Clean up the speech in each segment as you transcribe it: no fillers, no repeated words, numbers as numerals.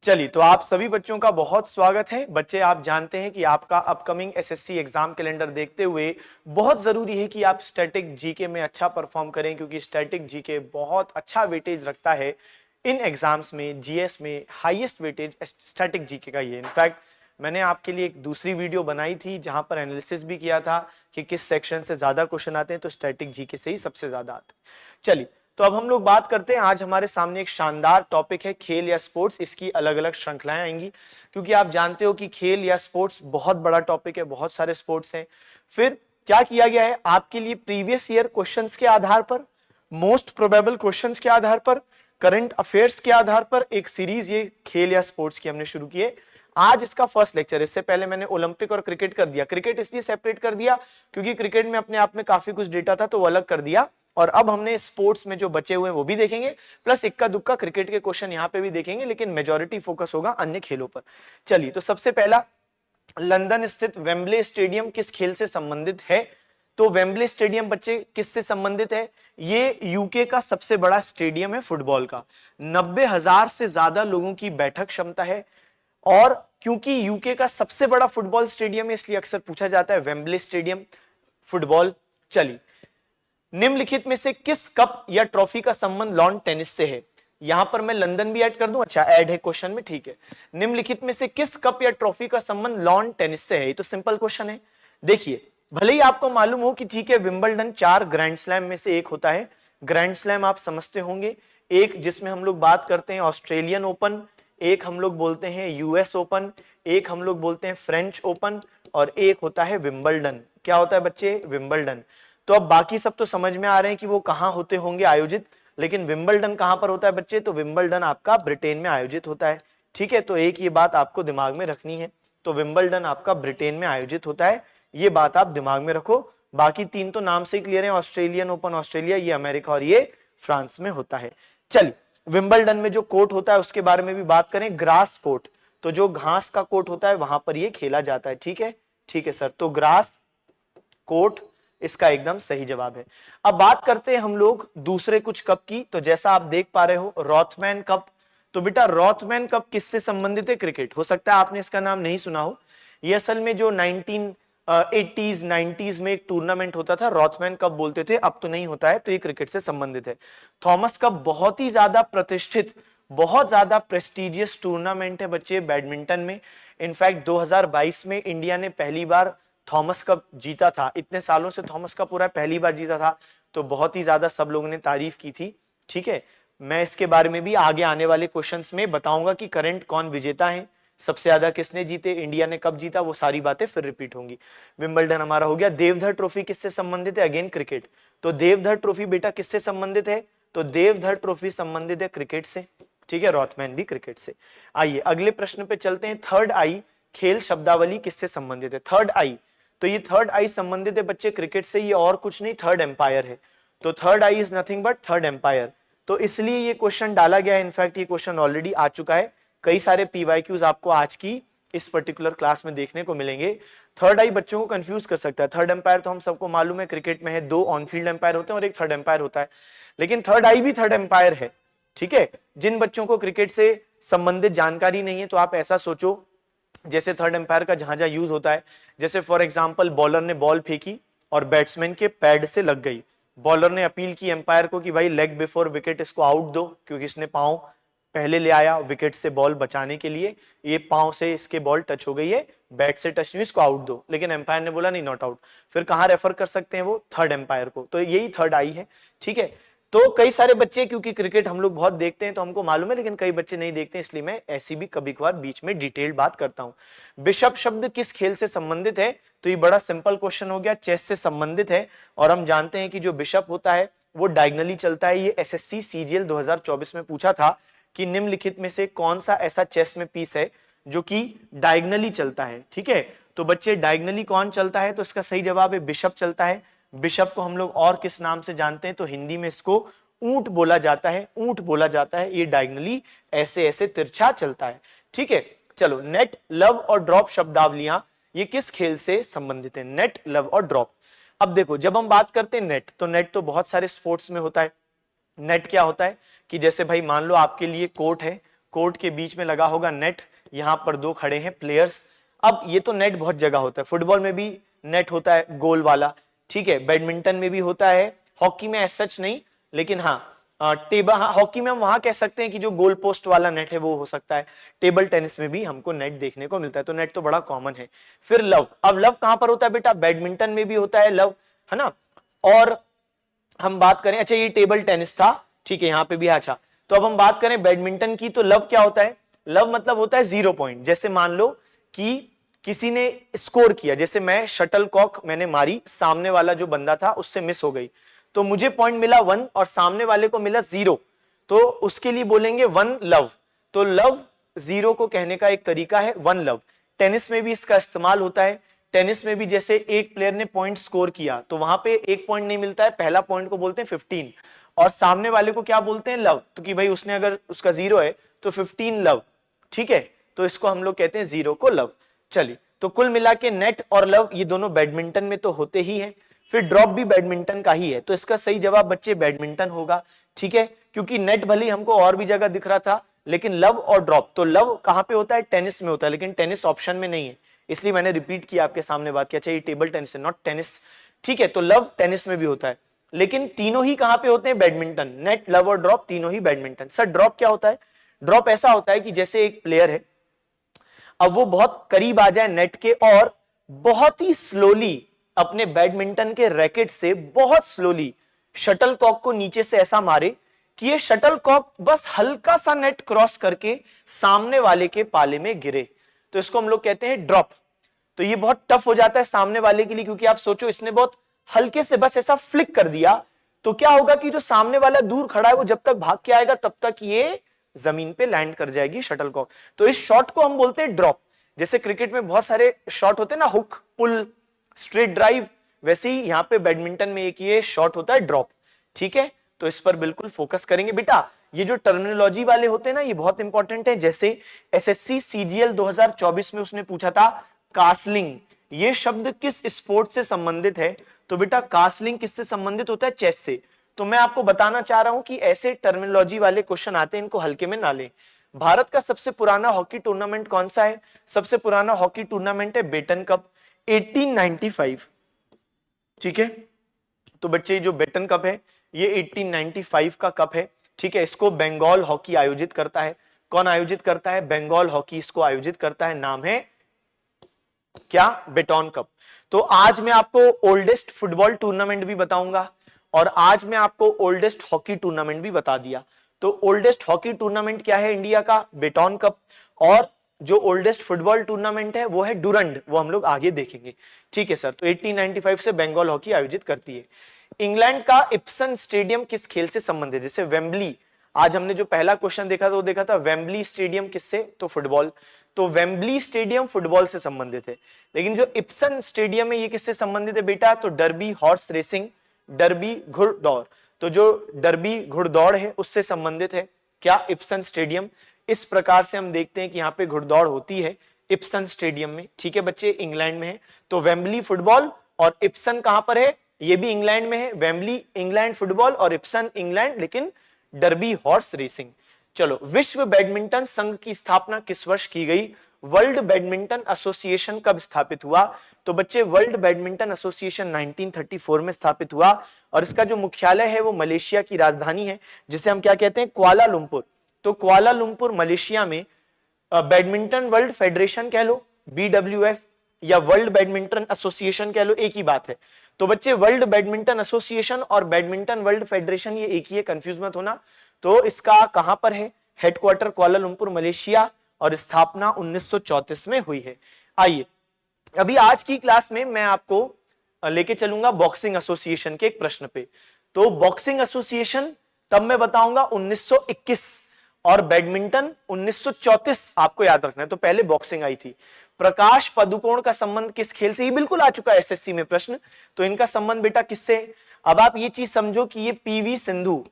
चलिए, तो आप सभी बच्चों का बहुत स्वागत है। बच्चे, आप जानते हैं कि आपका अपकमिंग एसएससी एग्जाम कैलेंडर देखते हुए बहुत जरूरी है कि आप स्टैटिक जीके में अच्छा परफॉर्म करें, क्योंकि स्टैटिक जीके बहुत अच्छा वेटेज रखता है इन एग्जाम्स में। जीएस में हाईएस्ट वेटेज स्टैटिक जीके का ही है। इनफैक्ट मैंने आपके लिए एक दूसरी वीडियो बनाई थी जहां पर एनालिसिस भी किया था कि किस सेक्शन से ज्यादा क्वेश्चन आते हैं, तो स्टैटिक जीके से ही सबसे ज्यादा आते हैं। चलिए, तो अब हम लोग बात करते हैं। आज हमारे सामने एक शानदार टॉपिक है खेल या स्पोर्ट्स। इसकी अलग अलग श्रृंखलाएं आएंगी, क्योंकि आप जानते हो कि खेल या स्पोर्ट्स बहुत बड़ा टॉपिक है, बहुत सारे स्पोर्ट्स हैं। फिर क्या किया गया है आपके लिए, प्रीवियस ईयर क्वेश्चंस के आधार पर, मोस्ट प्रोबेबल क्वेश्चंस के आधार पर, करंट अफेयर्स के आधार पर एक सीरीज ये खेल या स्पोर्ट्स की हमने शुरू की है। आज इसका फर्स्ट लेक्चर। इससे पहले मैंने ओलंपिक और क्रिकेट कर दिया। क्रिकेट इसलिए सेपरेट कर दिया क्योंकि क्रिकेट में अपने आप में काफी कुछ डेटा था, तो वो अलग कर दिया। और अब हमने स्पोर्ट्स में जो बचे हुए हैं वो भी देखेंगे, प्लस इक्का दुक्का क्रिकेट के क्वेश्चन यहां पे भी देखेंगे, लेकिन मेजॉरिटी फोकस होगा अन्य खेलों पर। चलिए, तो सबसे पहला, लंदन स्थित वेम्बले स्टेडियम किस खेल से संबंधित है? तो वेम्बले स्टेडियम बच्चे किससे संबंधित है? ये यूके का सबसे बड़ा स्टेडियम है फुटबॉल का। 90,000 से ज्यादा लोगों की बैठक क्षमता है। और क्योंकि यूके का सबसे बड़ा फुटबॉल स्टेडियम है, इसलिए अक्सर पूछा जाता है वेम्बले स्टेडियम फुटबॉल। चलिए, निम्नलिखित में से किस कप या ट्रॉफी का संबंध लॉन टेनिस से है? यहां पर मैं लंदन भी ऐड कर दूं? अच्छा, ऐड है क्वेश्चन में, ठीक है। निम्नलिखित में से किस कप या ट्रॉफी का संबंध लॉन टेनिस से है? ये तो सिंपल क्वेश्चन है। देखिए, भले ही आपको मालूम हो कि ठीक है, विंबलडन 4 ग्रैंड स्लैम में से एक होता है। ग्रैंड स्लैम आप समझते होंगे, एक जिसमें हम लोग बात करते हैं ऑस्ट्रेलियन ओपन, एक हम लोग बोलते हैं यूएस ओपन, एक हम लोग बोलते हैं फ्रेंच ओपन, और एक होता है विंबलडन। क्या होता है बच्चे? विंबलडन। तो अब बाकी सब तो समझ में आ रहे हैं कि वो कहां होते होंगे आयोजित, लेकिन विंबलडन कहां पर होता है बच्चे? तो विंबलडन आपका ब्रिटेन में आयोजित होता है। ठीक है, तो एक ये बात आपको दिमाग में रखनी है। तो विंबलडन आपका ब्रिटेन में आयोजित होता है, ये बात आप दिमाग में रखो। बाकी तीन तो नाम से ही क्लियर है, ऑस्ट्रेलियन ओपन ऑस्ट्रेलिया, ये अमेरिका, और ये फ्रांस में होता है। चलिए, विंबलडन में जो कोर्ट होता है उसके बारे में भी बात करें, ग्रास कोर्ट। तो जो घास का कोर्ट होता है वहां पर ये खेला जाता है। ठीक है, ठीक है सर, तो ग्रास कोर्ट इसका एकदम सही जवाब है। अब बात करते हैं हम लोग दूसरे कुछ कप की। तो जैसा आप देख पा रहे हो, रॉथमैन कप। तो बेटा, रॉथमैन कप किससे संबंधित है? क्रिकेट। हो सकता है आपने इसका नाम नहीं सुना हो। ये असल में जो 1980s 90s में एक टूर्नामेंट होता था, रॉथमैन कप बोलते थे, अब तो नहीं होता है, तो ये क्रिकेट से संबंधित है। थॉमस कप बहुत ही ज्यादा प्रतिष्ठित, बहुत ज्यादा प्रेस्टिजियस टूर्नामेंट है बच्चे बैडमिंटन में। इनफैक्ट 2022 में इंडिया ने पहली बार थॉमस कप जीता था। इतने सालों से थॉमस कप पूरा पहली बार जीता था, तो बहुत ही ज्यादा सब लोगों ने तारीफ की थी। ठीक है, मैं इसके बारे में भी आगे आने वाले क्वेश्चंस में बताऊंगा कि करंट कौन विजेता है, सबसे ज्यादा किसने जीते, इंडिया ने कब जीता, वो सारी बातें फिर रिपीट होंगी। विंबलडन हमारा हो गया। देवधर ट्रॉफी किससे संबंधित है? Again cricket. तो देवधर ट्रॉफी बेटा किससे संबंधित है? तो देवधर ट्रॉफी संबंधित है क्रिकेट से। ठीक है, रॉथमैन भी क्रिकेट से। आइए अगले प्रश्न पे चलते हैं। थर्ड आई खेल शब्दावली किससे संबंधित है? थर्ड आई, तो ये थर्ड आई संबंधित है बच्चे क्रिकेट से, ये और कुछ नहीं, थर्ड एम्पायर है। तो third I is nothing but third umpire. तो इसलिए ये क्वेश्चन डाला गया है। इनफैक्ट ये क्वेश्चन ऑलरेडी आ चुका है। कई सारे पीवाईक्यूज आपको आज की इस पर्टिकुलर क्लास में देखने को मिलेंगे। थर्ड आई बच्चों को कंफ्यूज कर सकता है। थर्ड एम्पायर तो हम सबको मालूम है क्रिकेट में है, 2 ऑन फील्ड एम्पायर होते हैं और एक थर्ड एम्पायर होता है, लेकिन थर्ड आई भी थर्ड एम्पायर है। ठीक है, जिन बच्चों को क्रिकेट से संबंधित जानकारी नहीं है, तो आप ऐसा सोचो जैसे थर्ड एम्पायर का जहां जहां यूज होता है, जैसे फॉर एग्जांपल बॉलर ने बॉल फेंकी और बैट्समैन के पैड से लग गई। बॉलर ने अपील की एम्पायर को कि भाई लेग बिफोर विकेट, इसको आउट दो, क्योंकि इसने पांव पहले ले आया विकेट से बॉल बचाने के लिए, ये पांव से इसके बॉल टच हो गई है, बैट से टच हुई, इसको आउट दो। लेकिन एम्पायर ने बोला नहीं, नॉट आउट। फिर कहां रेफर कर सकते हैं वो? थर्ड एम्पायर को। तो यही थर्ड आई है। ठीक है, तो कई सारे बच्चे, क्योंकि क्रिकेट हम लोग बहुत देखते हैं तो हमको मालूम है, लेकिन कई बच्चे नहीं देखते, इसलिए मैं ऐसी भी कभी कभार बीच में डिटेल्ड बात करता हूं। बिशप शब्द किस खेल से संबंधित है? तो ये बड़ा सिंपल क्वेश्चन हो गया, चेस से संबंधित है। और हम जानते हैं कि जो बिशप होता है वो डायगनली चलता है। ये एसएससी सीजीएल 2024 में पूछा था कि निम्नलिखित में से कौन सा ऐसा चेस में पीस है जो कि डायगनली चलता है। ठीक है, तो बच्चे डायगनली कौन चलता है? तो इसका सही जवाब है बिशप चलता है। बिशप को हम लोग और किस नाम से जानते हैं? तो हिंदी में इसको ऊंट बोला जाता है, ऊंट बोला जाता है। ये डायगनली ऐसे ऐसे तिरछा चलता है। ठीक है, चलो, नेट, लव और ड्रॉप शब्दावलियां ये किस खेल से संबंधित है? नेट, लव और ड्रॉप। अब देखो, जब हम बात करते हैं नेट, तो नेट तो बहुत सारे स्पोर्ट्स में होता है। नेट क्या होता है कि जैसे भाई मान लो आपके लिए कोर्ट है, कोर्ट के बीच में लगा होगा नेट, यहां पर दो खड़े हैं प्लेयर्स। अब ये तो नेट बहुत जगह होता है, फुटबॉल में भी नेट होता है गोल वाला, ठीक है, बैडमिंटन में भी होता है, हॉकी में ऐसा सच नहीं, लेकिन हाँ टेबल, हाँ हॉकी में हम वहां कह सकते हैं कि जो गोल पोस्ट वाला नेट है वो हो सकता है। टेबल टेनिस में भी हमको नेट देखने को मिलता है, तो नेट तो बड़ा कॉमन है। फिर लव, अब लव कहां पर होता है बेटा, बैडमिंटन में भी होता है लव, है ना। और हम बात करें, अच्छा ये टेबल टेनिस था, ठीक है, यहाँ पे भी अच्छा। तो अब हम बात करें बैडमिंटन की, तो लव क्या होता है, लव मतलब होता है 0 पॉइंट। जैसे मान लो कि किसी ने स्कोर किया, जैसे मैं शटल कॉक मैंने मारी, सामने वाला जो बंदा था उससे मिस हो गई, तो मुझे पॉइंट मिला 1 और सामने वाले को मिला 0, तो उसके लिए बोलेंगे 1 लव। तो लव 0 को कहने का एक तरीका है 1 लव। टेनिस में भी इसका इस्तेमाल होता है। टेनिस में भी जैसे एक प्लेयर ने पॉइंट स्कोर किया तो वहां पे एक पॉइंट नहीं मिलता है, पहला पॉइंट को बोलते हैं 15 और सामने वाले को क्या बोलते हैं, लव। तो कि भाई उसने अगर उसका 0 है तो 15 लव, ठीक है, तो इसको हम लोग कहते हैं 0 को लव। चलिए, तो कुल मिला के नेट और लव ये दोनों बैडमिंटन में तो होते ही हैं। फिर ड्रॉप भी बैडमिंटन का ही है, तो इसका सही जवाब बच्चे बैडमिंटन होगा, ठीक है, क्योंकि नेट भले हमको और भी जगह दिख रहा था, लेकिन लव और ड्रॉप, तो लव कहां पे होता है, टेनिस में होता है, लेकिन टेनिस ऑप्शन में नहीं है, इसलिए मैंने रिपीट किया आपके सामने बात किया। अच्छा ये टेबल टेनिस है, नॉट टेनिस, ठीक है, तो लव टेनिस में भी होता है, लेकिन तीनों ही कहां पे होते हैं, बैडमिंटन, नेट लव और ड्रॉप तीनों ही बैडमिंटन। सर ड्रॉप क्या होता है, ड्रॉप ऐसा होता है कि जैसे एक प्लेयर है, अब वो बहुत करीब आ जाए नेट के और बहुत ही स्लोली अपने बैडमिंटन के रैकेट से बहुत स्लोली शटल कॉक को नीचे से ऐसा मारे कि ये शटल कॉक बस हल्का सा नेट क्रॉस करके सामने वाले के पाले में गिरे, तो इसको हम लोग कहते हैं ड्रॉप। तो ये बहुत टफ हो जाता है सामने वाले के लिए, क्योंकि आप सोचो इसने बहुत हल्के से बस ऐसा फ्लिक कर दिया, तो क्या होगा कि जो सामने वाला दूर खड़ा है वो जब तक भाग के आएगा तब तक ये जमीन पे लैंड कर जाएगी शटल कॉक। तो इस शॉट को हम बोलते हैं ड्रॉप। जैसे क्रिकेट में बहुत सारे शॉट होते हैं ना, हुक, पुल, स्ट्रेट ड्राइव, वैसे ही यहाँ पे बैडमिंटन में एक ये शॉट होता है ड्रॉप, ठीक है, तो इस पर बिल्कुल फोकस करेंगे बेटा। ये जो टर्मिनोलॉजी वाले होते हैं ना ये बहुत इंपॉर्टेंट है। जैसे एसएससी सीजीएल 2024 में उसने पूछा था कासलिंग, ये शब्द किस स्पोर्ट से संबंधित है, तो बेटा कासलिंग किससे संबंधित होता है, चेस से। तो मैं आपको बताना चाह रहा हूं कि ऐसे टर्मिनोलॉजी वाले क्वेश्चन आते हैं, इनको हल्के में ना लें। भारत का सबसे पुराना हॉकी टूर्नामेंट कौन सा है, सबसे पुराना हॉकी टूर्नामेंट है बेटन कप, 1895, ठीक है। तो बच्चे जो बेटन कप है ये 1895 का कप है, ठीक है, इसको बंगाल हॉकी आयोजित करता है। कौन आयोजित करता है, बंगाल हॉकी इसको आयोजित करता है, नाम है क्या, बेटन कप। तो आज मैं आपको ओल्डेस्ट फुटबॉल टूर्नामेंट भी बताऊंगा और आज मैं आपको ओल्डेस्ट हॉकी टूर्नामेंट भी बता दिया। तो ओल्डेस्ट हॉकी टूर्नामेंट क्या है इंडिया का, बेटन कप, और जो ओल्डेस्ट फुटबॉल टूर्नामेंट है वो है डुरंड, वो हम लोग आगे देखेंगे, ठीक है सर। तो 1895 से बंगाल हॉकी आयोजित करती है। इंग्लैंड का इप्सन स्टेडियम किस खेल से संबंधित, जैसे वेम्बली, आज हमने जो पहला क्वेश्चन देखा था वो देखा था वेम्बली स्टेडियम किससे, तो फुटबॉल, तो वेम्बली स्टेडियम फुटबॉल से संबंधित है। लेकिन जो इप्सन स्टेडियम है ये किससे संबंधित है बेटा, तो डर्बी हॉर्स रेसिंग, डर्बी घुड़दौड़, तो जो डर्बी घुड़दौड़ है उससे संबंधित है क्या, इप्सन स्टेडियम। इस प्रकार से हम देखते हैं कि यहाँ पे घुड़दौड़ होती है इप्सन स्टेडियम में, ठीक है बच्चे, इंग्लैंड में है। तो वेम्बली फुटबॉल और इप्सन कहां पर है, ये भी इंग्लैंड में है, वेम्बली इंग्लैंड फुटबॉल और इप्सन इंग्लैंड, लेकिन डर्बी हॉर्स रेसिंग। चलो, विश्व बैडमिंटन संघ की स्थापना किस वर्ष की गई, वर्ल्ड बैडमिंटन एसोसिएशन कब स्थापित हुआ, तो बच्चे वर्ल्ड बैडमिंटन एसोसिएशन 1934 में स्थापित हुआ और इसका जो मुख्यालय है वो मलेशिया की राजधानी है जिसे हम क्या कहते हैं, कुआलालंपुर। तो कुआलालंपुर मलेशिया में बैडमिंटन वर्ल्ड फेडरेशन कह लो, BWF, या वर्ल्ड बैडमिंटन एसोसिएशन कह लो, एक ही बात है। तो बच्चे वर्ल्ड बैडमिंटन एसोसिएशन और बैडमिंटन वर्ल्ड फेडरेशन ये एक ही है, कंफ्यूज मत होना। तो इसका कहां पर है, हेडक्वार्टर कुआलालंपुर मलेशिया, और स्थापना 1934 में हुई है। आइए अभी आज की क्लास में मैं आपको लेके चलूंगा बॉक्सिंग एसोसिएशन के एक प्रश्न पे। तो बॉक्सिंग एसोसिएशन तब मैं बताऊंगा 1921 और बैडमिंटन 1934, आपको याद रखना है। तो पहले बॉक्सिंग आई थी। प्रकाश पादुकोण का संबंध किस खेल से, ये बिल्कुल आ चुका है एसएससी में प्रश्न, तो इनका संबंध बेटा किससे, अब आप ये चीज समझो कि ये पीवी सिंधु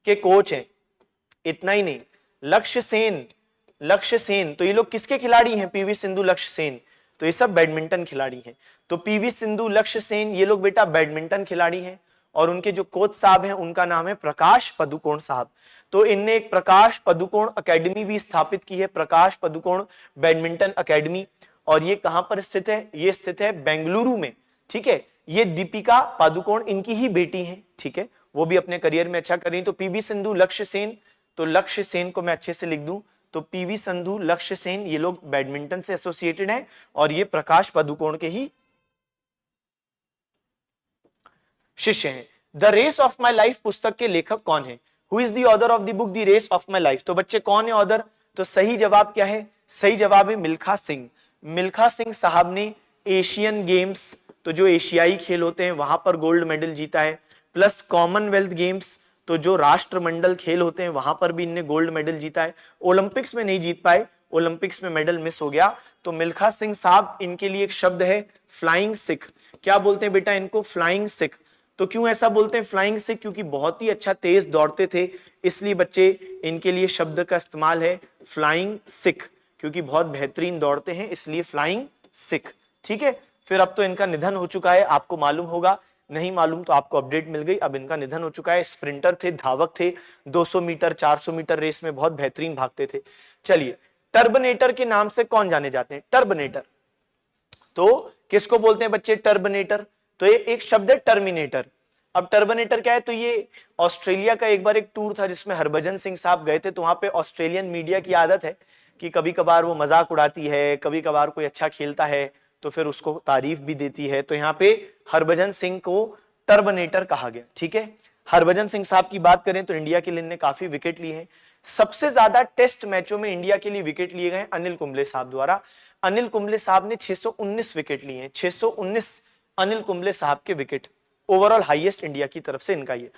के कोच हैं, इतना ही नहीं, लक्ष्य सेन, तो ये लोग किसके खिलाड़ी हैं, पीवी सिंधु, लक्ष्य सेन, तो ये सब बैडमिंटन खिलाड़ी हैं। तो पीवी सिंधु, लक्ष्य सेन, ये लोग बेटा बैडमिंटन खिलाड़ी हैं और उनके जो कोच साहब हैं उनका नाम है प्रकाश पादुकोण साहब। तो इनने एक प्रकाश पादुकोण अकेडमी भी स्थापित की है, प्रकाश पादुकोण बैडमिंटन अकेडमी। और ये कहां पर स्थित है? ये स्थित है बेंगलुरु में, ठीक है। ये दीपिका पादुकोण इनकी ही बेटी है, ठीक है, वो भी अपने करियर में अच्छा कर रही। तो पीवी सिंधु, लक्ष्य सेन, तो लक्ष्य सेन को मैं अच्छे से लिख दूं तो पीवी सिंधु, लक्ष्य सेन, ये लोग बैडमिंटन से एसोसिएटेड हैं और ये प्रकाश पादुकोण के ही शिष्य हैं। The race of my life पुस्तक के लेखक कौन है? Who is the author of the book the race of my life? तो बच्चे कौन है ऑथर? तो सही जवाब क्या है? सही जवाब है मिल्खा सिंह। मिल्खा सिंह साहब ने एशियन गेम्स, तो जो एशियाई खेल होते हैं वहां पर गोल्ड मेडल जीता है, प्लस कॉमनवेल्थ गेम्स, तो जो राष्ट्रमंडल खेल होते हैं वहां पर भी इनने गोल्ड मेडल जीता है। ओलंपिक्स में नहीं जीत पाए, ओलंपिक्स में मेडल मिस हो गया। तो मिल्खा सिंह साहब, इनके लिए एक शब्द है फ्लाइंग सिख। क्या बोलते हैं बेटा इनको? फ्लाइंग सिख। तो क्यों ऐसा बोलते हैं फ्लाइंग सिख? क्योंकि बहुत ही अच्छा तेज दौड़ते थे, इसलिए बच्चे इनके लिए शब्द का इस्तेमाल है फ्लाइंग सिख, क्योंकि बहुत बेहतरीन दौड़ते हैं इसलिए फ्लाइंग सिख, ठीक है। फिर अब तो इनका निधन हो चुका है, आपको मालूम होगा, नहीं मालूम तो आपको अपडेट मिल गई, अब इनका निधन हो चुका है। स्प्रिंटर थे, धावक थे, 200 मीटर 400 मीटर रेस में बहुत बेहतरीन भागते थे। चलिए, टर्बनेटर के नाम से कौन जाने जाते हैं? टर्बनेटर, तो किसको बोलते हैं बच्चे? टर्बनेटर। तो ये एक शब्द है टर्मिनेटर। अब टर्बनेटर क्या है? तो ये ऑस्ट्रेलिया का एक बार एक टूर था जिसमें हरभजन सिंह साहब गए थे। तो वहां पे ऑस्ट्रेलियन मीडिया की आदत है कि कभी कभार वो मजाक उड़ाती है, कभी कभार कोई अच्छा खेलता है तो फिर उसको तारीफ भी देती है। तो यहाँ पे हरभजन सिंह को टर्बनेटर कहा गया, ठीक है। हरभजन सिंह साहब की बात करें तो इंडिया के लिए इन्होंने काफी विकेट लिए हैं। सबसे ज्यादा टेस्ट मैचों में इंडिया के लिए विकेट लिए गए अनिल कुंबले साहब द्वारा। अनिल कुंबले साहब ने 619 विकेट लिए हैं, 619 अनिल कुंबले साहब के विकेट, ओवरऑल हाईएस्ट इंडिया की तरफ से इनका ये।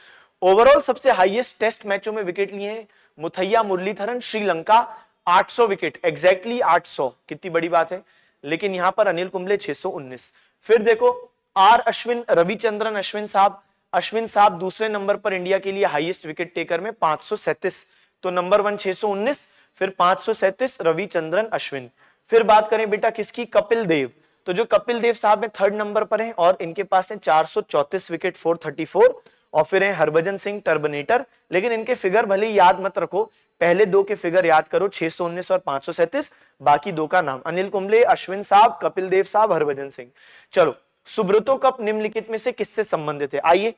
ओवरऑल सबसे हाईएस्ट टेस्ट मैचों में विकेट लिए हैं मुथैया मुरलीधरन, श्रीलंका, 800 विकेट, एग्जैक्टली 800, कितनी बड़ी बात है। लेकिन यहां पर अनिल कुंबले 619। फिर देखो आर अश्विन, रविचंद्रन अश्विन साहब, अश्विन साहब दूसरे नंबर पर इंडिया के लिए हाईएस्ट विकेट टेकर में 537। तो नंबर 1 619, फिर 537 रविचंद्रन अश्विन। फिर बात करें बेटा किसकी? कपिल देव। तो जो कपिल देव साहब में 3rd नंबर पर हैं और इनके पास है 434 विकेट, 434। और फिर है हरभजन सिंह टर्बनेटर, लेकिन इनके फिगर भले ही याद मत रखो, पहले दो के फिगर याद करो, 619 और 537, बाकी दो का नाम अनिल कुंबले, अश्विन साहब, कपिल देव साहब, हरभजन सिंह। चलो, सुब्रतो कप निम्नलिखित में से किससे संबंधित है? आइए,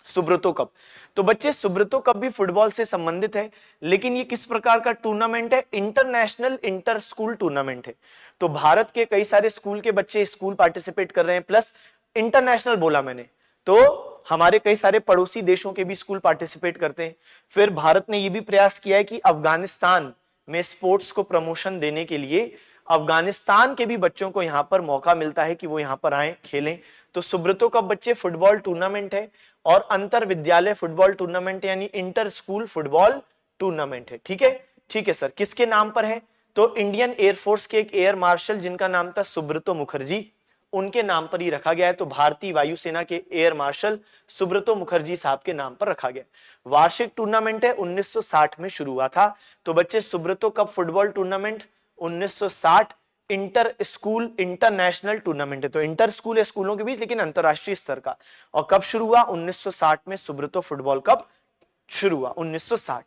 सुब्रतो कप। तो बच्चे सुब्रतो कप भी फुटबॉल से संबंधित है, लेकिन ये किस प्रकार का टूर्नामेंट है? इंटरनेशनल इंटर स्कूल टूर्नामेंट है। तो भारत के कई सारे स्कूल के बच्चे स्कूल पार्टिसिपेट कर रहे हैं, प्लस इंटरनेशनल बोला मैंने, तो हमारे कई सारे पड़ोसी देशों के भी स्कूल पार्टिसिपेट करते हैं। फिर भारत ने यह भी प्रयास किया है कि अफगानिस्तान में स्पोर्ट्स को प्रमोशन देने के लिए अफगानिस्तान के भी बच्चों को यहां पर मौका मिलता है कि वो यहां पर आए, खेलें। तो सुब्रतो कप बच्चे फुटबॉल टूर्नामेंट है और अंतर विद्यालय फुटबॉल टूर्नामेंट यानी इंटर स्कूल फुटबॉल टूर्नामेंट है, ठीक है। ठीक है सर, किसके नाम पर है? तो इंडियन एयरफोर्स के एक एयर मार्शल जिनका नाम था सुब्रतो मुखर्जी, उनके नाम पर ही रखा गया है। तो भारतीय वायुसेना के एयर मार्शल सुब्रतो मुखर्जी साहब के नाम पर रखा गया। वार्षिक टूर्नामेंट है, 1960 में शुरू हुआ था। तो बच्चे Subroto cup football tournament 1960 inter school international tournament है। तो इंटर स्कूल है स्कूलों के बीच, लेकिन अंतरराष्ट्रीय स्तर का। और कब शुरू हुआ? 1960 में सुब्रतो फुटबॉल कप शुरू हुआ, 1960।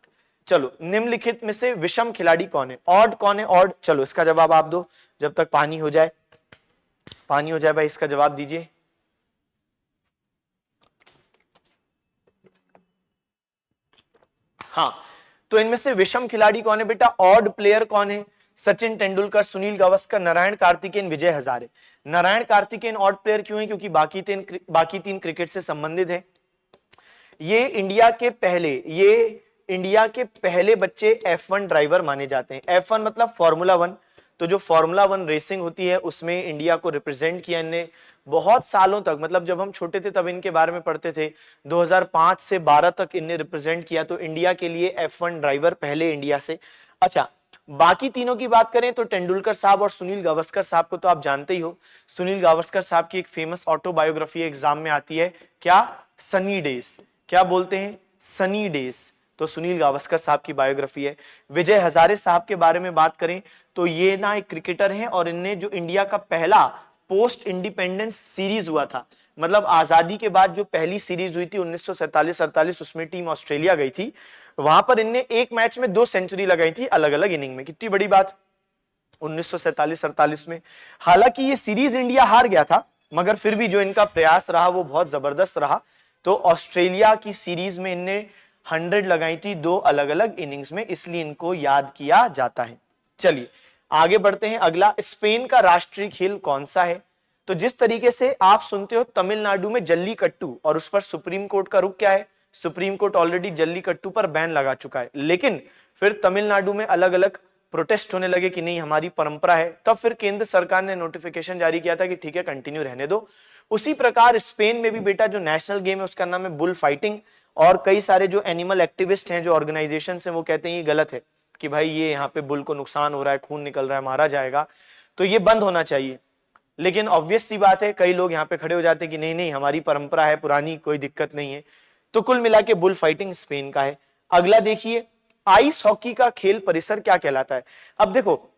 चलो, निम्नलिखित में से विषम खिलाड़ी कौन है? ऑड कौन है? ऑड। चलो इसका जवाब आप दो जब तक पानी हो जाए। पानी हो जाए भाई, इसका जवाब दीजिए। हाँ, तो इनमें से विषम खिलाड़ी कौन है बेटा? ऑड प्लेयर कौन है? सचिन तेंदुलकर, सुनील गावस्कर, नारायण कार्तिकेयन, विजय हजारे। नारायण कार्तिकेयन ऑड प्लेयर क्यों है? क्योंकि बाकी तीन क्रिकेट से संबंधित है। ये इंडिया के पहले बच्चे F1 ड्राइवर माने जाते हैं। F1 मतलब फॉर्मूला 1। तो जो फॉर्मूला 1 रेसिंग होती है उसमें इंडिया को रिप्रेजेंट किया इनने बहुत सालों तक, मतलब जब हम छोटे थे तब इनके बारे में पढ़ते थे, 2005 से 12 तक इनने रिप्रेजेंट किया। तो इंडिया के लिए F1 ड्राइवर पहले इंडिया से। अच्छा, बाकी तीनों की बात करें तो तेंदुलकर साहब और सुनील गावस्कर साहब को तो आप जानते ही हो। सुनील गावस्कर साहब की एक फेमस ऑटोबायोग्राफी एग्जाम में आती है, क्या? सनी डेज। क्या बोलते हैं? सनी डेज। तो सुनील गावस्कर साहब की बायोग्राफी है। विजय हजारे साहब के बारे में बात करें तो ये ना एक क्रिकेटर हैं और इनने जो इंडिया का पहला पोस्ट इंडिपेंडेंस सीरीज हुआ था मतलब आजादी के बाद जो पहली सीरीज हुई थी 1947-48, उसमें टीम ऑस्ट्रेलिया गई थी, वहां पर इनने एक मैच में 2 सेंचुरी लगाई थी अलग अलग इनिंग में। कितनी बड़ी बात 1947-48 में। हालांकि ये सीरीज इंडिया हार गया था, मगर फिर भी जो इनका प्रयास रहा वो बहुत जबरदस्त रहा। तो ऑस्ट्रेलिया की सीरीज में इनने 100 लगाई थी 2 अलग अलग इनिंग्स में, इसलिए इनको याद किया जाता है। चलिए आगे बढ़ते हैं। अगला, स्पेन का राष्ट्रीय खेल कौन सा है? तो जिस तरीके से आप सुनते हो तमिलनाडु में जल्लीकट्टू, और उस पर सुप्रीम कोर्ट का रुख क्या है? सुप्रीम कोर्ट ऑलरेडी जल्लीकट्टू पर बैन लगा चुका है, लेकिन फिर तमिलनाडु में अलग अलग प्रोटेस्ट होने लगे कि नहीं हमारी परंपरा है, तब फिर केंद्र सरकार ने नोटिफिकेशन जारी किया था कि ठीक है कंटिन्यू रहने दो। उसी प्रकार स्पेन में भी बेटा जो नेशनल गेम है उसका नाम है बुल फाइटिंग, और कई सारे जो एनिमल एक्टिविस्ट हैं, जो ऑर्गेनाइजेशन हैं, वो कहते हैं ये गलत है कि भाई ये यहाँ पे बुल को नुकसान हो रहा है, खून निकल रहा है, मारा जाएगा, तो ये बंद होना चाहिए। लेकिन ऑब्वियस सी बात है कई लोग यहाँ पे खड़े हो जाते हैं कि नहीं नहीं हमारी परंपरा है पुरानी, कोई दिक्कत नहीं है। तो कुल मिला के बुल फाइटिंग स्पेन का है। अगला देखिए, आइस हॉकी का खेल परिसर क्या कहलाता है? अब देखो,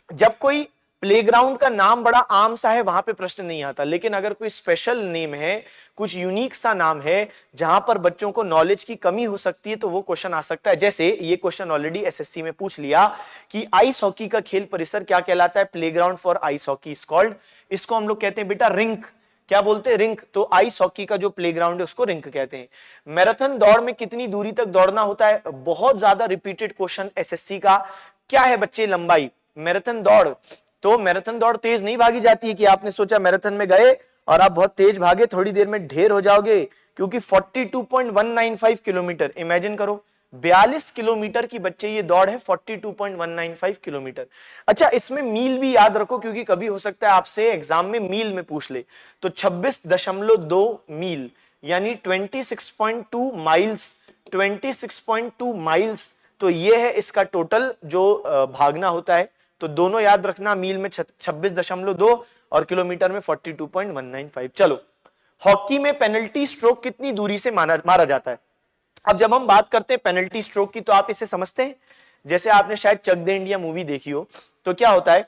जब कोई प्लेग्राउंड का नाम बड़ा आम सा है वहां पे प्रश्न नहीं आता, लेकिन अगर कोई स्पेशल नेम है, कुछ यूनिक सा नाम है जहां पर बच्चों को नॉलेज की कमी हो सकती है, तो वो क्वेश्चन आ सकता है। जैसे ये क्वेश्चन ऑलरेडी एसएससी में पूछ लिया कि आइस हॉकी का खेल परिसर क्या कहलाता है? Playground for ice hockey is called, इसको हम लोग कहते हैं बेटा रिंक। क्या बोलते हैं? रिंक। तो आइस हॉकी का जो प्लेग्राउंड है उसको रिंक कहते हैं। मैराथन दौड़ में कितनी दूरी तक दौड़ना होता है? बहुत ज्यादा रिपीटेड क्वेश्चन एसएससी का। क्या है बच्चे लंबाई? मैराथन दौड़, तो मैराथन दौड़ तेज नहीं भागी जाती है कि आपने सोचा मैराथन में गए और आप बहुत तेज भागे, थोड़ी देर में ढेर हो जाओगे, क्योंकि 42.195 किलोमीटर, इमेजिन करो 42 किलोमीटर की बच्चे ये दौड़ है, 42.195 किलोमीटर। अच्छा, इसमें मील भी याद रखो, क्योंकि कभी हो सकता है आपसे एग्जाम में मील में पूछ ले। तो 26.2 मील यानी 26.2 माइल्स, 26.2 माइल्स, तो ये है इसका टोटल जो भागना होता है। तो दोनों याद रखना, मील में 26.2 और किलोमीटर में 42.195। चलो, हॉकी में पेनल्टी स्ट्रोक कितनी दूरी से मारा जाता है? अब जब हम बात करते हैं पेनल्टी स्ट्रोक की, तो आप इसे समझते हैं? जैसे आपने शायद चक दे इंडिया मूवी देखी हो, तो क्या होता है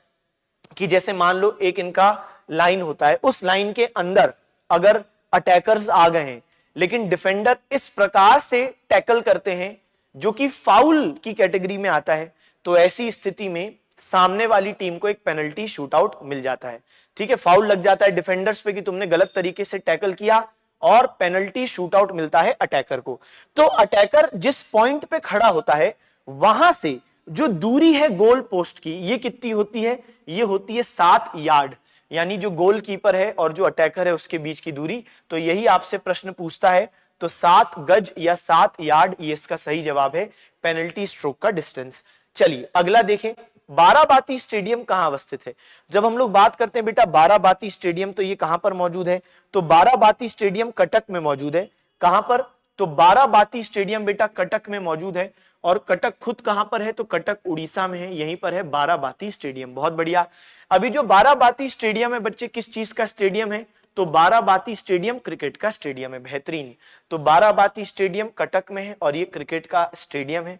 कि जैसे मान लो एक इनका लाइन होता है, उस लाइन के अंदर अगर अटैकर्स आ गए हैं, लेकिन डिफेंडर इस प्रकार से टैकल करते हैं जो कि फाउल की कैटेगरी में आता है, तो ऐसी स्थिति में सामने वाली टीम को एक पेनल्टी शूटआउट मिल जाता है। ठीक है, फाउल लग जाता है डिफेंडर्स पे कि तुमने गलत तरीके से टैकल किया, और पेनल्टी शूटआउट मिलता है अटैकर को। तो अटैकर जिस पॉइंट पे खड़ा होता है, वहां से जो दूरी है गोल पोस्ट की, ये कितनी होती है? ये होती है 7 यार्ड, यानी जो गोलकीपर है और जो अटैकर है उसके बीच की दूरी। तो यही आपसे प्रश्न पूछता है, तो 7 गज या 7 यार्ड, ये इसका सही जवाब है, पेनल्टी स्ट्रोक का डिस्टेंस। चलिए अगला देखें, बाराबाती स्टेडियम कहां अवस्थित है? जब हम लोग बात करते हैं बेटा बाराबाती स्टेडियम, तो ये कहां पर मौजूद है? तो बाराबाती स्टेडियम कटक में मौजूद है। कहां पर? तो बाराबाती स्टेडियम बेटा कटक में मौजूद है। और कटक खुद कहां पर है? तो कटक उड़ीसा में है, यहीं पर है बाराबाती स्टेडियम। बहुत बढ़िया। अभी जो बाराबाती स्टेडियम है बच्चे, किस चीज का स्टेडियम है? तो बाराबाती स्टेडियम क्रिकेट का स्टेडियम है। बेहतरीन। तो बाराबाती स्टेडियम कटक में है और ये क्रिकेट का स्टेडियम है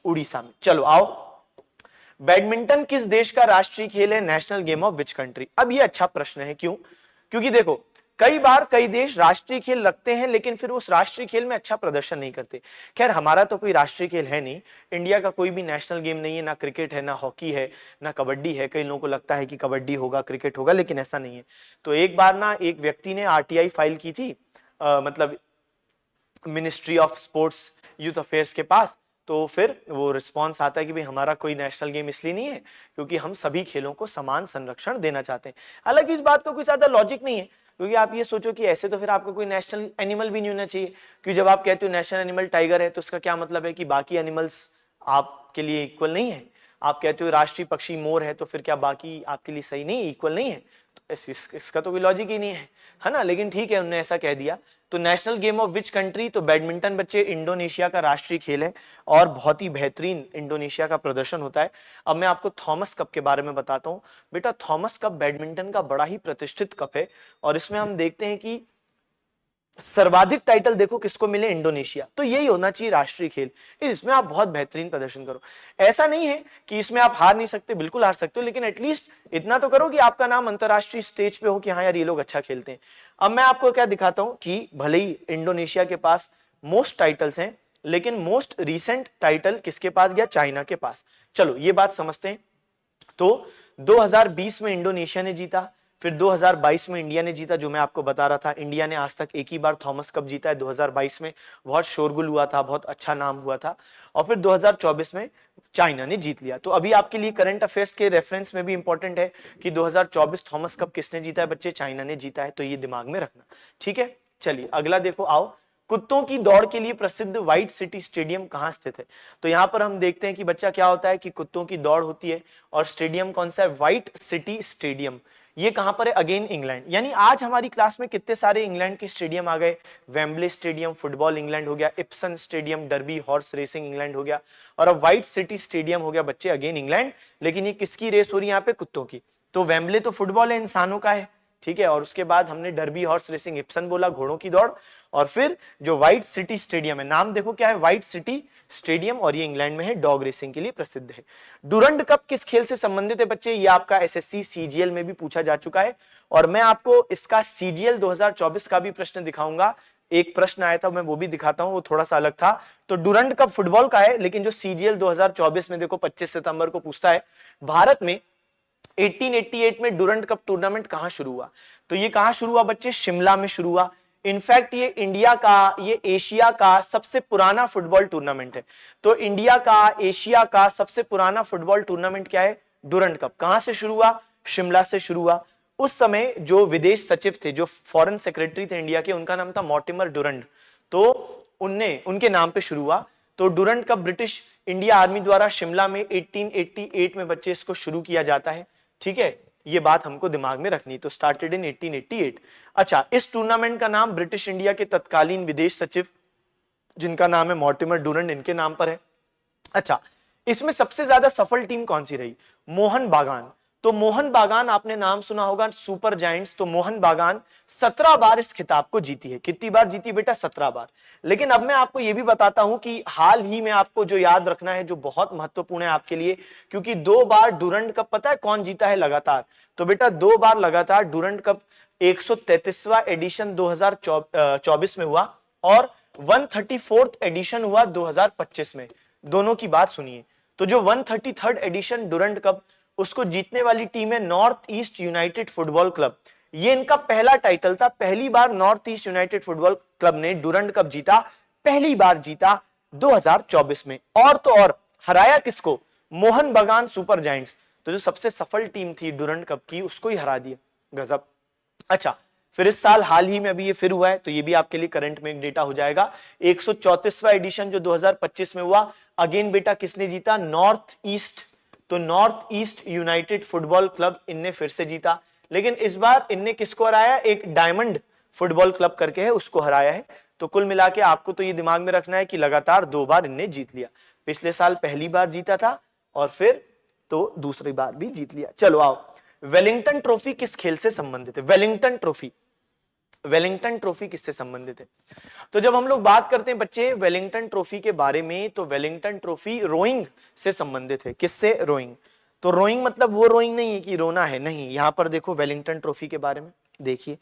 उड़ीसा में। चलो आओ, बैडमिंटन किस देश का राष्ट्रीय खेल है? National game of which country? अब ये अच्छा प्रश्न है। क्यों? क्योंकि देखो, कई बार कई देश राष्ट्रीय खेल रखते हैं, लेकिन फिर उस राष्ट्रीय खेल में अच्छा प्रदर्शन नहीं करते। खैर, हमारा तो कोई राष्ट्रीय खेल है नहीं, इंडिया का कोई भी नेशनल गेम नहीं है, ना क्रिकेट है, ना हॉकी है, ना कबड्डी है। कई लोगों को लगता है कि कबड्डी होगा, क्रिकेट होगा, लेकिन ऐसा नहीं है। तो एक बार ना एक व्यक्ति ने आरटीआई फाइल की थी, मतलब ministry of sports youth affairs के पास। तो फिर वो रिस्पांस आता है कि भाई हमारा कोई नेशनल गेम इसलिए नहीं है क्योंकि हम सभी खेलों को समान संरक्षण देना चाहते हैं। हालांकि इस बात का कोई ज्यादा लॉजिक नहीं है, क्योंकि आप ये सोचो कि ऐसे तो फिर आपका कोई नेशनल एनिमल भी नहीं होना चाहिए, क्योंकि जब आप कहते हो नेशनल एनिमल टाइगर है, तो उसका क्या मतलब है कि बाकी एनिमल्स आपके लिए इक्वल नहीं है? आप कहते हो राष्ट्रीय पक्षी मोर है, तो फिर क्या बाकी आपके लिए सही नहीं, इक्वल नहीं है? तो इसका तो कोई लॉजिक ही नहीं है ना? लेकिन ठीक है, उन्होंने ऐसा कह दिया। तो national game of which country? तो बैडमिंटन बच्चे इंडोनेशिया का राष्ट्रीय खेल है और बहुत ही बेहतरीन इंडोनेशिया का प्रदर्शन होता है। अब मैं आपको थॉमस कप के बारे में बताता हूं। बेटा थॉमस कप बैडमिंटन का बड़ा ही प्रतिष्ठित कप है, और इसमें हम देखते हैं कि सर्वाधिक टाइटल देखो किसको मिले, इंडोनेशिया। तो यही होना चाहिए राष्ट्रीय खेल, इसमें आप बहुत बेहतरीन प्रदर्शन करो। ऐसा नहीं है कि इसमें आप हार नहीं सकते, बिल्कुल हार सकते हो, लेकिन एटलीस्ट इतना तो करो कि आपका नाम अंतरराष्ट्रीय स्टेज पे हो कि हाँ यार ये लोग अच्छा खेलते हैं। अब मैं आपको क्या दिखाता हूं कि भले ही इंडोनेशिया के पास मोस्ट टाइटल्स हैं, लेकिन मोस्ट रिसेंट टाइटल किसके पास गया, चाइना के पास। चलो ये बात समझते हैं। तो 2020 में इंडोनेशिया ने जीता, फिर 2022 में इंडिया ने जीता, जो मैं आपको बता रहा था। इंडिया ने आज तक एक ही बार थॉमस कप जीता है, 2022 में बहुत शोरगुल हुआ था, बहुत अच्छा नाम हुआ था। और फिर 2024 में चाइना ने जीत लिया। तो अभी आपके लिए करंट अफेयर्स के रेफरेंस में भी इंपॉर्टेंट है कि 2024 थॉमस कप किसने जीता है बच्चे, चाइना ने जीता है। तो ये दिमाग में रखना, ठीक है। चलिए अगला देखो, आओ। कुत्तों की दौड़ के लिए प्रसिद्ध व्हाइट सिटी स्टेडियम कहां स्थित है। तो यहां पर हम देखते हैं कि बच्चा क्या होता है कि कुत्तों की दौड़ होती है और स्टेडियम कौन सा है, व्हाइट सिटी स्टेडियम। ये कहां पर है, अगेन इंग्लैंड। यानी आज हमारी क्लास में कितने सारे इंग्लैंड के स्टेडियम आ गए, वेम्बले स्टेडियम फुटबॉल इंग्लैंड हो गया, Ibsen stadium derby horse racing England हो गया, और अब व्हाइट सिटी स्टेडियम हो गया बच्चे, अगेन इंग्लैंड। लेकिन ये किसकी रेस हो रही है यहाँ पे, कुत्तों की। तो वेम्बले तो फुटबॉल है, इंसानों का है, ठीक है। और उसके बाद हमने डर्बी हॉर्स रेसिंग इप्सन बोला, घोड़ों की दौड़। और फिर जो व्हाइट सिटी स्टेडियम है, नाम देखो क्या है, व्हाइट सिटी स्टेडियम, और ये इंग्लैंड में है, डॉग रेसिंग के लिए प्रसिद्ध है। डुरंड कप किस खेल से संबंधित है बच्चे, ये आपका एसएससी सीजीएल में भी पूछा जा चुका है, और मैं आपको इसका सीजीएल 2024 का भी प्रश्न दिखाऊंगा। एक प्रश्न आया था, मैं वो भी दिखाता हूं, वो थोड़ा सा अलग था। तो डुरंड कप फुटबॉल का है, लेकिन जो सीजीएल 2024 में देखो 25 सितंबर को पूछता है, भारत में 1888 में डुरंड कप टूर्नामेंट कहां शुरू हुआ। तो ये कहां शुरू हुआ बच्चे, शिमला में शुरू हुआ। इनफैक्ट ये इंडिया का, ये एशिया का सबसे पुराना फुटबॉल टूर्नामेंट है। तो इंडिया का, एशिया का सबसे पुराना फुटबॉल टूर्नामेंट क्या है, डुरंड कप। कहां से शुरू हुआ, शिमला से शुरू हुआ। उस समय जो विदेश सचिव थे, जो फॉरेन सेक्रेटरी थे इंडिया के, उनका नाम था मॉर्टिमर डुरंड। तो उनके नाम पे शुरू हुआ। तो Durand cup British India army द्वारा शिमला में 1888 में बच्चे इसको शुरू किया जाता है, ठीक है। ये बात हमको दिमाग में रखनी। तो स्टार्टेड इन 1888। अच्छा, इस टूर्नामेंट का नाम ब्रिटिश इंडिया के तत्कालीन विदेश सचिव, जिनका नाम है मॉर्टिमर डुरंड, इनके नाम पर है। अच्छा, इसमें सबसे ज्यादा सफल टीम कौन सी रही, मोहन बागान। तो मोहन बागान आपने नाम सुना होगा, सुपर जायंट्स। तो मोहन बागान 17 बार इस खिताब को जीती है। कितनी बार जीती बेटा, 17 बार। लेकिन अब मैं आपको यह भी बताता हूं कि हाल ही में आपको जो याद रखना है, जो बहुत महत्वपूर्ण है आपके लिए, क्योंकि 2 बार डुरंड कप पता है कौन जीता है लगातार। तो बेटा 2 बार लगातार डुरंड कप 133वां एडिशन 2024 में हुआ, और 134th एडिशन हुआ 2025 में। दोनों की बात सुनिए। तो जो 133rd एडिशन डुरंड कप, उसको जीतने वाली टीम है north east united football club. ये इनका पहला टाइटल था, पहली बार north east united football club ने डुरंड कप जीता, पहली बार जीता 2024 में। और तो और हराया किसको, मोहन बागान सुपर जायंट्स। तो जो सबसे सफल टीम थी डुरंड कप की, उसको ही हरा दिया, गजब। अच्छा, फिर इस साल हाल ही में अभी ये फिर हुआ है, तो ये भी आपके लिए करंट में एक डेटा हो जाएगा। 134वां एडिशन जो 2025 में हुआ, अगेन बेटा किसने जीता, नॉर्थ ईस्ट। तो north east united football club, इनने फिर से जीता। लेकिन इस बार इनने किसको हराया, एक डायमंड फुटबॉल क्लब करके है, उसको हराया है। तो कुल मिला के आपको तो ये दिमाग में रखना है कि लगातार 2 बार इनने जीत लिया। पिछले साल पहली बार जीता था, और फिर तो दूसरी बार भी जीत लिया। चलो आओ, वेलिंगटन ट्रॉफी किस खेल से संबंधित है, वेलिंगटन ट्रॉफी, वेलिंगटन ट्रॉफी किससे संबंधित है। तो जब हम लोग बात करते हैं बच्चे वेलिंगटन ट्रॉफी के बारे में, तो वेलिंगटन ट्रॉफी रोइंग से संबंधित है। किससे, रोइंग। तो रोइंग मतलब वो रोइंग नहीं है कि रोना है, नहीं। यहां पर देखो वेलिंगटन ट्रॉफी के बारे में देखिए।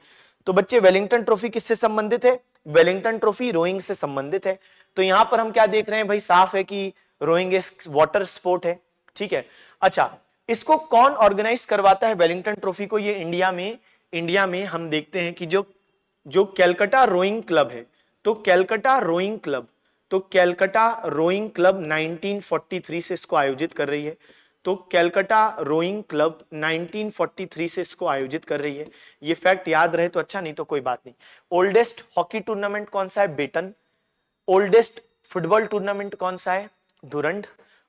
तो बच्चे वेलिंगटन ट्रॉफी किससे संबंधित है, वेलिंगटन ट्रॉफी रोइंग से संबंधित है। तो यहां पर हम क्या देख रहे हैं भाई, साफ है कि रोइंग एक वाटर स्पोर्ट है, ठीक है। अच्छा, इसको कौन ऑर्गेनाइज करवाता है वेलिंगटन ट्रॉफी को, ये इंडिया में हम देखते हैं कि जो कैलकाटा रोइंग क्लब है, तो कैलकाटा रोइंग क्लब, तो कैलकाटा रोइंग क्लब 1943 से इसको आयोजित कर रही है। तो कैलकाटा रोइंग क्लब 1943 से इसको आयोजित कर रही है। ये फैक्ट याद रहे तो अच्छा, नहीं तो कोई बात नहीं। ओल्डेस्ट हॉकी टूर्नामेंट कौन सा है, बेटन। ओल्डेस्ट फुटबॉल टूर्नामेंट कौन सा है, डुरंड।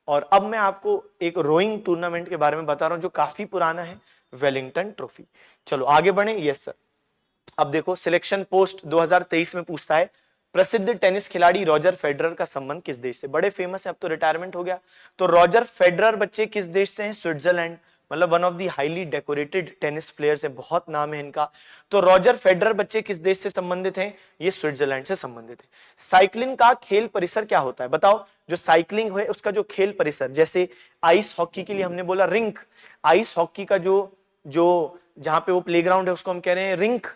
और अब मैं आपको एक रोइंग टूर्नामेंट के बारे में बता रहा हूं जो काफी पुराना है, वेलिंगटन ट्रॉफी। चलो आगे बढ़े, यस सर। अब देखो, सिलेक्शन पोस्ट 2023 में पूछता है, प्रसिद्ध टेनिस खिलाड़ी रॉजर फेडरर का संबंध किस देश से, बड़े फेमस है, अब तो रिटायरमेंट हो गया। तो रॉजर फेडरर बच्चे किस देश से हैं, स्विट्जरलैंड। मतलब one of the highly decorated tennis players है, बहुत नाम है इनका। तो रॉजर फेडरर बच्चे किस देश से संबंधित हैं? ये स्विट्जरलैंड से संबंधित है। साइकिलिंग का खेल परिसर क्या होता है बताओ? जो साइकिलिंग है उसका जो खेल परिसर, जैसे आइस हॉकी के लिए हमने बोला रिंक, आइस हॉकी का जो जो जहां पे वो प्लेग्राउंड है उसको हम कह रहे हैं रिंक,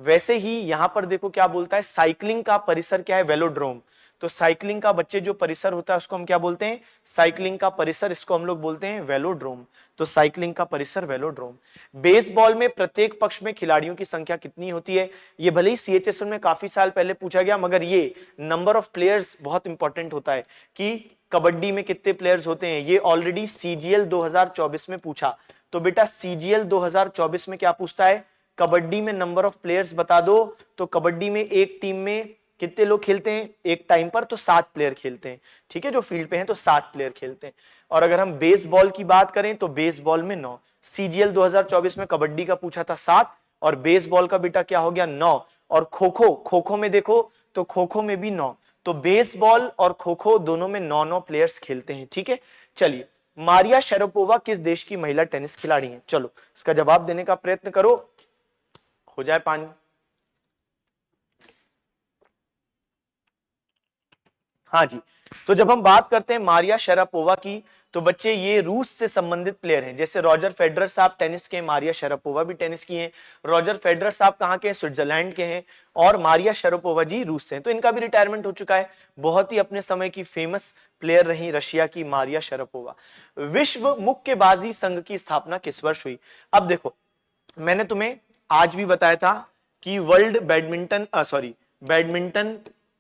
वैसे ही यहां पर देखो क्या बोलता है, साइकिलिंग का परिसर क्या है? वेलोड्रोम। तो साइकिलिंग का बच्चे जो परिसर होता है उसको हम क्या बोलते हैं? साइकिलिंग का परिसर, इसको हम लोग बोलते हैं वेलोड्रोम। तो साइकिलिंग का परिसर वेलोड्रोम। बेसबॉल में प्रत्येक पक्ष में खिलाड़ियों की संख्या कितनी होती है? ये भले ही सीएचएसएल में काफी साल पहले पूछा गया, मगर ये नंबर ऑफ प्लेयर्स बहुत इंपॉर्टेंट होता है कि कबड्डी में कितने प्लेयर्स होते हैं, ये ऑलरेडी सीजीएल 2024 में पूछा। तो बेटा सीजीएल 2024 में क्या पूछता है? कबड्डी में नंबर ऑफ प्लेयर्स बता दो। तो कबड्डी में एक टीम में कितने लोग खेलते हैं एक टाइम पर? तो 7 प्लेयर खेलते हैं, ठीक है, जो फील्ड पे हैं तो 7 प्लेयर खेलते हैं। और अगर हम बेसबॉल की बात करें तो बेसबॉल में 9। सीजीएल 2024 में कबड्डी का पूछा था 7 और बेसबॉल का बेटा क्या हो गया? 9। और खो खो, खो खो में देखो तो खो खो में भी 9। तो बेसबॉल और खो खो दोनों में 9-9 प्लेयर्स खेलते हैं, ठीक है। चलिए, मारिया शेरापोवा किस देश की महिला टेनिस खिलाड़ी हैं? चलो इसका जवाब देने का प्रयत्न करो, हो जाए पानी। हाँ जी, तो जब हम बात करते हैं मारिया शेरापोवा की, तो बच्चे ये रूस से संबंधित प्लेयर हैं। जैसे रॉजर फेडरर साहब टेनिस के, मारिया शेरापोवा भी टेनिस की हैं। रॉजर फेडरर साहब कहाँ के हैं? स्विट्जरलैंड के हैं। और मारिया शेरापोवा जी रूस से हैं। तो इनका भी रिटायरमेंट हो चुका है। बहुत ही अपने समय की फेमस प्लेयर रही रशिया की मारिया शेरापोवा। विश्व मुक्केबाजी संघ की स्थापना किस वर्ष हुई? अब देखो, मैंने तुम्हें आज भी बताया था कि बैडमिंटन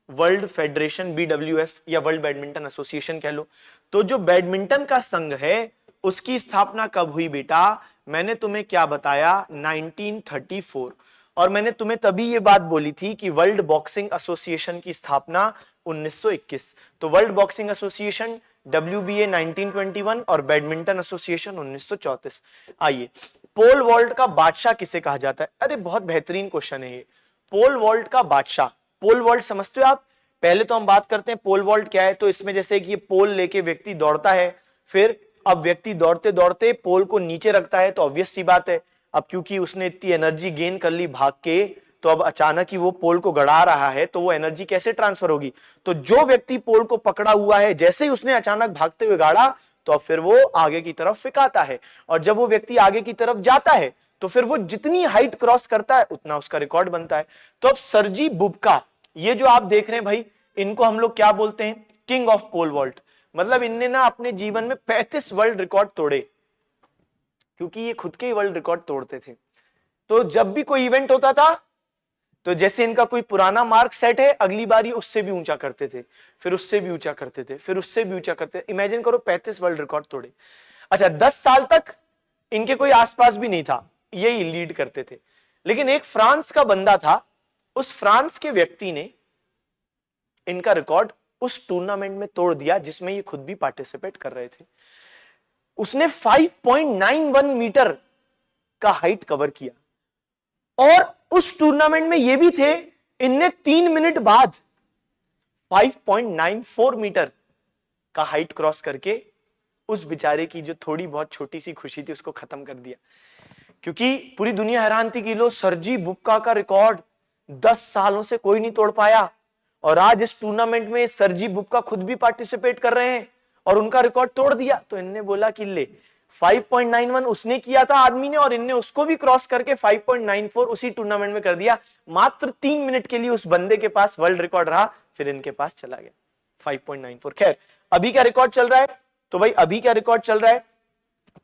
वर्ल्ड फेडरेशन, BWF या वर्ल्ड बैडमिंटन एसोसिएशन कह लो, तो जो बैडमिंटन का संघ है उसकी स्थापना कब हुई बेटा? मैंने तुम्हें क्या बताया? 1934। और मैंने तुम्हें तभी ये बात बोली थी कि वर्ल्ड बॉक्सिंग एसोसिएशन की स्थापना 1921। तो वर्ल्ड बॉक्सिंग एसोसिएशन WBA 1921 और बैडमिंटन एसोसिएशन 1934। आइए, पोल वॉल्ट का बादशाह किसे कहा जाता है? अरे बहुत बेहतरीन क्वेश्चन है ये। पोल वॉल्ट का बादशाह, पोल वॉल्ट समझते हो आप? पहले तो हम बात करते हैं पोल वॉल्ट क्या है। तो इसमें जैसे कि ये पोल लेके व्यक्ति दौड़ता है, फिर अब व्यक्ति दौड़ते दौड़ते पोल को नीचे रखता है, तो ऑब्वियस सी बात है अब क्योंकि उसने इतनी एनर्जी गेन कर ली भाग के, तो अब अचानक ही वो पोल को गड़ा रहा है, तो वो एनर्जी कैसे ट्रांसफर होगी? तो जो व्यक्ति पोल को पकड़ा हुआ है, जैसे ही उसने अचानक भागते हुए गाड़ा, तो अब फिर वो आगे की तरफ फेंकाता है। और जब वो व्यक्ति आगे की तरफ जाता है तो फिर वो जितनी हाइट क्रॉस करता है उतना उसका रिकॉर्ड बनता है। तो अब सर्जी बुबका, ये जो आप देख रहे हैं भाई, इनको हम लोग क्या बोलते हैं? King of pole vault. मतलब इनने ना अपने जीवन में 35 वर्ल्ड रिकॉर्ड तोड़े, क्योंकि ये खुद के ही वर्ल्ड रिकॉर्ड तोड़ते थे। तो जब भी कोई इवेंट होता था, तो जैसे इनका कोई पुराना मार्क सेट है, अगली बार ये उससे भी ऊंचा करते थे, फिर उससे भी ऊंचा करते थे, फिर उससे भी ऊंचा करते थे। इमेजिन करो 35 वर्ल्ड रिकॉर्ड तोड़े। अच्छा, 10 साल तक इनके कोई आसपास भी नहीं था, यही लीड करते थे। लेकिन एक फ्रांस का बंदा था, उस फ्रांस के व्यक्ति ने इनका रिकॉर्ड उस टूर्नामेंट में तोड़ दिया जिसमें ये खुद भी पार्टिसिपेट कर रहे थे। उसने 5.91 मीटर का हाइट कवर किया और उस टूर्नामेंट में ये भी थे, इनने 3 मिनट बाद 5.94 मीटर का हाइट क्रॉस करके उस बेचारे की जो थोड़ी बहुत छोटी सी खुशी थी उसको खत्म कर दिया। क्योंकि पूरी दुनिया हैरान थी कि लो सर्जी बुक्का का रिकॉर्ड 10 सालों से कोई नहीं तोड़ पाया, और आज इस टूर्नामेंट में सर्जी बुक्का खुद भी पार्टिसिपेट कर रहे हैं और उनका रिकॉर्ड तोड़ दिया। तो इनने बोला कि ले 5.91 उसने किया था आदमी ने, और इनने उसको भी क्रॉस करके 5.94 उसी टूर्नामेंट में कर दिया। मात्र 3 मिनट के लिए उस बंदे के पास वर्ल्ड रिकॉर्ड रहा, फिर इनके पास चला गया 5.94। खैर, अभी क्या रिकॉर्ड चल रहा है? तो भाई अभी क्या रिकॉर्ड चल रहा है?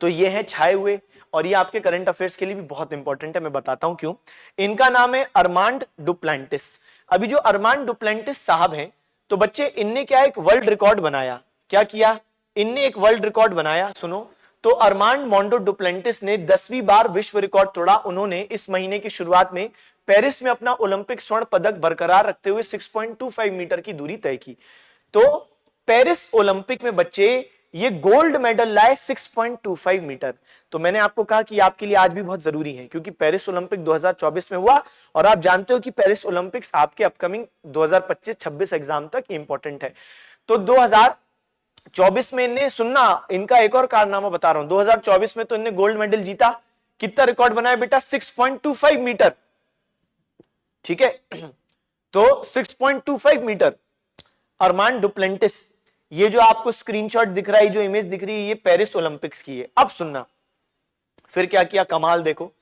तो ये है छाए हुए, और ये आपके करंट अफेयर्स के लिए भी बहुत इंपॉर्टेंट है, मैं बताता हूं क्यों। इनका नाम है अरमांड डुप्लांटिस। अभी जो अरमांड डुप्लांटिस साहब हैं, तो बच्चे इनने क्या एक वर्ल्ड रिकॉर्ड बनाया। क्या किया? इनने एक वर्ल्ड रिकॉर्ड बनाया, सुनो। तो अरमांड मोंडो डुप्लांटिस ने 10वीं बार विश्व रिकॉर्ड तोड़ा। उन्होंने इस महीने की शुरुआत में पेरिस में अपना ओलंपिक स्वर्ण पदक बरकरार रखते हुए 6.25 मीटर की दूरी तय की। तो पेरिस ओलंपिक में बच्चे ये गोल्ड मेडल लाए 6.25 मीटर। तो मैंने आपको कहा कि आपके लिए आज भी बहुत जरूरी है, क्योंकि पेरिस ओलंपिक 2024 में हुआ, और आप जानते हो कि पेरिस ओलंपिक्स आपके अपकमिंग 2025-26 एग्जाम तक इंपॉर्टेंट है। तो 24 में इनने, सुनना इनका एक और कारनामा बता रहा हूं, 2024 में तो इनने गोल्ड मेडल जीता, कितना रिकॉर्ड बनाया बेटा, 6.25 मीटर, ठीक है। तो 6.25 मीटर अरमान डुप्लेंटिस, ये जो आपको स्क्रीनशॉट दिख रहा है, जो इमेज दिख रही है, ये पेरिस ओलंपिक्स की है। अब सुनना फिर क्या किया, कमाल देखो,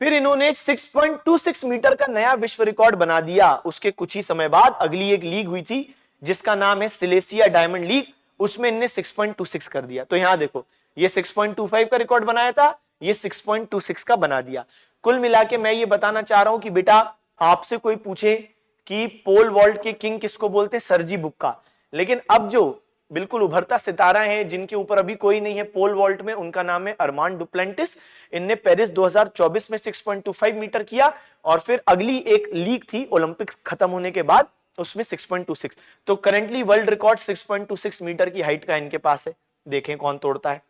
फिर इन्होंने 6.26 मीटर का नया विश्व रिकॉर्ड बना दिया। उसके कुछ ही समय बाद अगली एक लीग हुई थी जिसका नाम है सिलेसिया डायमंड लीग, उसमें इनने 6.26 कर दिया। तो यहां देखो, ये 6.25 का रिकॉर्ड बनाया था, ये 6.26 का बना दिया। कुल मिला के मैं ये बताना चाह रहा हूं कि बेटा आपसे कोई पूछे कि पोल वॉल्ट के किंग किसको बोलते हैं, सर्जी बुक्का, लेकिन अब जो बिल्कुल उभरता सितारा है जिनके ऊपर अभी कोई नहीं है पोल वॉल्ट में, उनका नाम है अरमान डुप्लेंटिस। इनने पेरिस 2024 में 6.25 मीटर किया और फिर अगली एक लीग थी ओलंपिक्स खत्म होने के बाद, उसमें 6.26। तो करेंटली वर्ल्ड रिकॉर्ड 6.26 मीटर की हाइट का इनके पास है, देखें कौन तोड़ता है।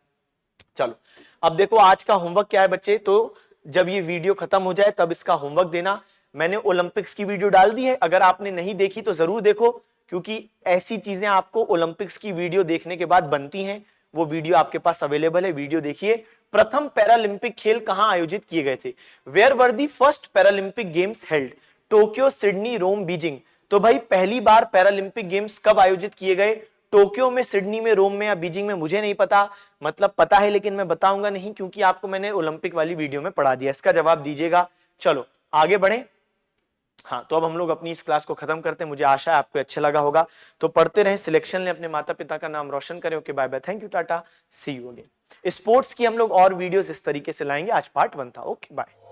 चलो अब देखो आज का होमवर्क क्या है बच्चे, तो जब ये वीडियो खत्म हो जाए तब इसका होमवर्क देना। मैंने ओलंपिक्स की वीडियो डाल दी है, अगर आपने नहीं देखी तो जरूर देखो, क्योंकि ऐसी चीजें आपको ओलंपिक्स की वीडियो देखने के बाद बनती हैं। वो वीडियो आपके पास अवेलेबल है, वीडियो देखिए। प्रथम पैरालंपिक खेल कहां आयोजित किए गए थे, where were the first Paralympic games held, Tokyo, Sydney, Rome, Beijing. तो भाई पहली बार पैरालंपिक गेम्स कब आयोजित किए गए, टोक्यो में, सिडनी में, रोम में या बीजिंग में, मुझे नहीं पता, मतलब पता है लेकिन मैं बताऊंगा नहीं क्योंकि आपको मैंने ओलंपिक वाली वीडियो में पढ़ा दिया। इसका जवाब दीजिएगा। चलो आगे बढ़े। हाँ तो अब हम लोग अपनी इस क्लास को खत्म करते हैं, मुझे आशा है आपको अच्छा लगा होगा। तो पढ़ते रहें, सिलेक्शन लें, अपने माता पिता का नाम रोशन करें। Okay bye bye, thank you, tata, see you again. Sports की हम लोग और वीडियोस इस तरीके से लाएंगे, आज पार्ट 1 था। Okay bye.